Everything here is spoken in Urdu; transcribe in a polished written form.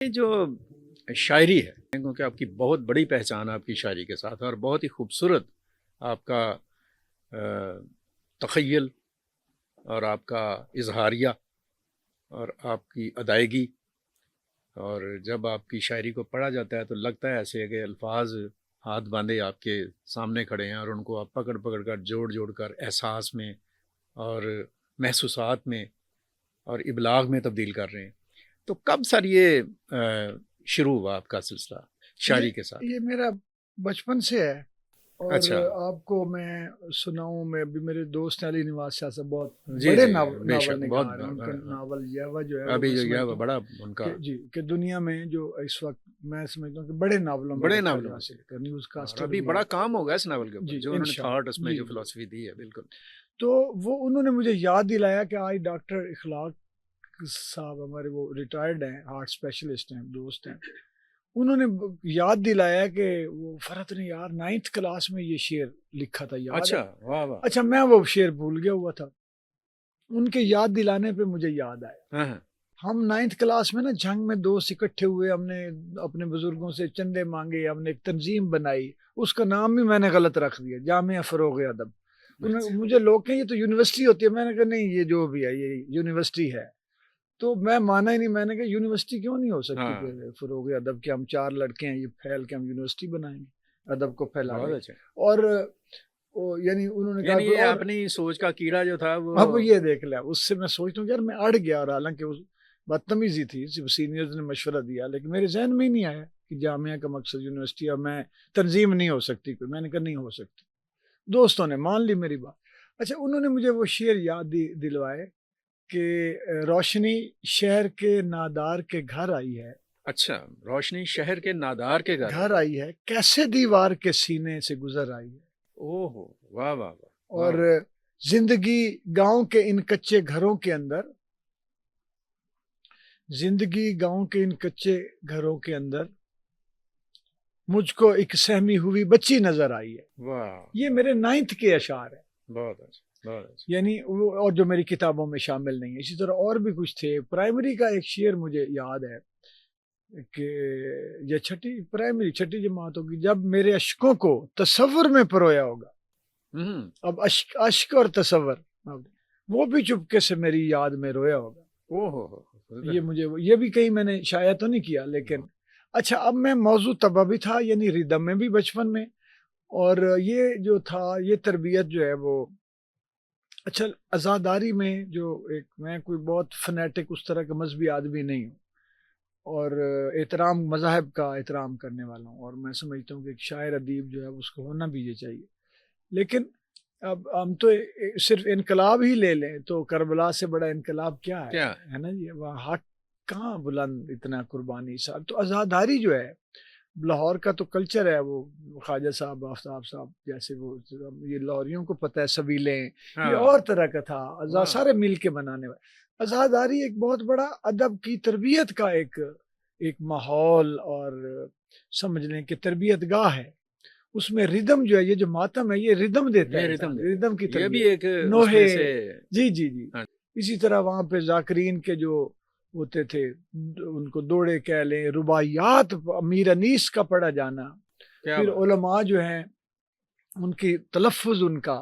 یہ جو شاعری ہے کیونکہ آپ کی بہت بڑی پہچان آپ کی شاعری کے ساتھ اور بہت ہی خوبصورت آپ کا تخیل اور آپ کا اظہاریہ اور آپ کی ادائیگی، اور جب آپ کی شاعری کو پڑھا جاتا ہے تو لگتا ہے ایسے کہ الفاظ ہاتھ باندھے آپ کے سامنے کھڑے ہیں اور ان کو آپ پکڑ پکڑ کر جوڑ کر احساس میں اور محسوسات میں اور ابلاغ میں تبدیل کر رہے ہیں۔ تو کب سر یہ شروع ہوا آپ کا سلسلہ شاعری کے ساتھ؟ یہ میرا بچپن سے ہے، اور اچھا، آپ کو میں سناؤں، میں بھی میرے دوست ہیں علی نواز شاہ صاحب، بہت جی بڑے جی، ناول بے شک، بہت نگار ہیں۔ ان کا ہاں، ناول یاوا جو ہے وہ ابھی میں جو یہ سمجھتا ہوں بڑا ان کا کہ دنیا میں جو اس وقت میں سمجھتا ہوں کہ بڑے ناولوں میں بڑے رکھا ناولوں جا میں سے، سکتا ہے، نیوز اور کاسٹر ابھی بھی بڑا ہے۔ کام ہوگا اس ناول کے اوپر جی جو انہوں نے انشاءاللہ، تھاٹ اس میں جی جو جی۔ فلسفی دی ہے، بالکل۔ تو وہ انہوں نے مجھے یاد دلایا کہ آج ڈاکٹر اخلاق صاحب ہمارے وہ ریٹائرڈ ہیں، ہارٹ اسپیشلسٹ ہیں، دوست ہیں، انہوں نے یاد دلایا کہ وہ فرحت نے یار 9th کلاس میں یہ شعر لکھا تھا، یاد ہے؟ اچھا، واہ واہ، اچھا میں وہ شعر بھول گیا ہوا تھا، ان کے یاد دلانے پہ مجھے یاد آیا۔ ہاں ہاں، ہم 9th کلاس میں نا جنگ میں دوست اکٹھے ہوئے، ہم نے اپنے بزرگوں سے چندے مانگے، ہم نے ایک تنظیم بنائی، اس کا نام بھی میں نے غلط رکھ دیا، جامعہ فروغ ادب۔ مجھے لوگ کہیں یہ تو یونیورسٹی ہوتی ہے، میں نے کہا نہیں، یہ جو بھی ہے یہ یونیورسٹی ہے۔ تو میں مانا ہی نہیں، میں نے کہا یونیورسٹی کیوں نہیں ہو سکتی ہاں، کہ فروغ ادب کے ہم 4 لڑکے ہیں، یہ پھیل کے ہم یونیورسٹی بنائیں گے، ادب کو پھیلانے بہت کی۔ اچھا، اور یعنی انہوں نے کہا یعنی یہ اور اپنی سوچ کا کیڑا جو تھا وہ اب یہ دیکھ لیا، اس سے میں سوچتا ہوں یار میں اڑ گیا، اور حالانکہ اس بدتمیزی تھی، صرف سینئرز نے مشورہ دیا، لیکن میرے ذہن میں ہی نہیں آیا کہ جامعہ کا مقصد یونیورسٹی اور میں تنظیم نہیں ہو سکتی کوئی، میں نے کہا نہیں ہو سکتی۔ دوستوں نے مان لی میری بات۔ اچھا انہوں نے مجھے وہ شعر یاد دلوائے کہ روشنی شہر کے نادار کے گھر آئی ہے، اچھا، روشنی شہر کے نادار کے گھر گھر آئی ہے، کیسے دیوار کے سینے سے گزر آئی ہے، اوہ ہو، واہ واہ واہ، اور زندگی گاؤں کے ان کچے گھروں کے اندر، زندگی گاؤں کے ان کچے گھروں کے اندر مجھ کو ایک سہمی ہوئی بچی نظر آئی ہے۔ واہ، یہ میرے 9th کے اشعار ہیں، بہت اچھا، بہت اچھا، یعنی اور جو میری کتابوں میں شامل نہیں ہے۔ اسی طرح اور بھی کچھ تھے۔ پرائمری کا ایک شعر مجھے یاد ہے کہ یہ چھٹی جماعت ہوگی، جب میرے اشکوں کو تصور میں پرویا ہوگا، اب اشک اور تصور، وہ بھی چپکے سے میری یاد میں رویا ہوگا۔ اوہ ہو، یہ مجھے یہ بھی کہیں میں نے شاید تو نہیں کیا، لیکن اچھا اب میں موضوع طبع بھی تھا، یعنی ردم میں بھی بچپن میں، اور یہ جو تھا یہ تربیت جو ہے وہ اچھا عزاداری میں، جو ایک میں کوئی بہت فنیٹک اس طرح کا مذہبی آدمی نہیں ہوں، اور احترام مذاہب کا احترام کرنے والا ہوں، اور میں سمجھتا ہوں کہ ایک شاعر ادیب جو ہے اس کو ہونا بھی یہ چاہیے۔ لیکن اب ہم تو صرف انقلاب ہی لے لیں تو کربلا سے بڑا انقلاب کیا ہے نا جی، وہاں حق کہاں بلند اتنا قربانی صاحب۔ تو عزاداری جو ہے لاہور کا تو کلچر ہے، وہ خواجہ صاحب، آفتاب صاحب جیسے، وہ یہ لاہوریوں کو پتہ ہے، سبیلیں، یہ اور طرح کا تھا، سارے مل کے بنانے والے۔ عزاداری ایک بہت بڑا ادب کی تربیت کا ایک ماحول اور سمجھ لیں کہ تربیت گاہ ہے۔ اس میں ردم جو ہے، یہ جو ماتم ہے یہ ردم دیتا ہے، ردم کی یہ بھی تربیت، ایک نوحے، سے جی جی جی۔ اسی طرح وہاں پہ ذاکرین کے جو ہوتے تھے، ان کو دوڑے کہہ لیں، رباعیات، امیر انیس کا پڑھا جانا، پھر علماء جو ہیں ان کی تلفظ، ان کا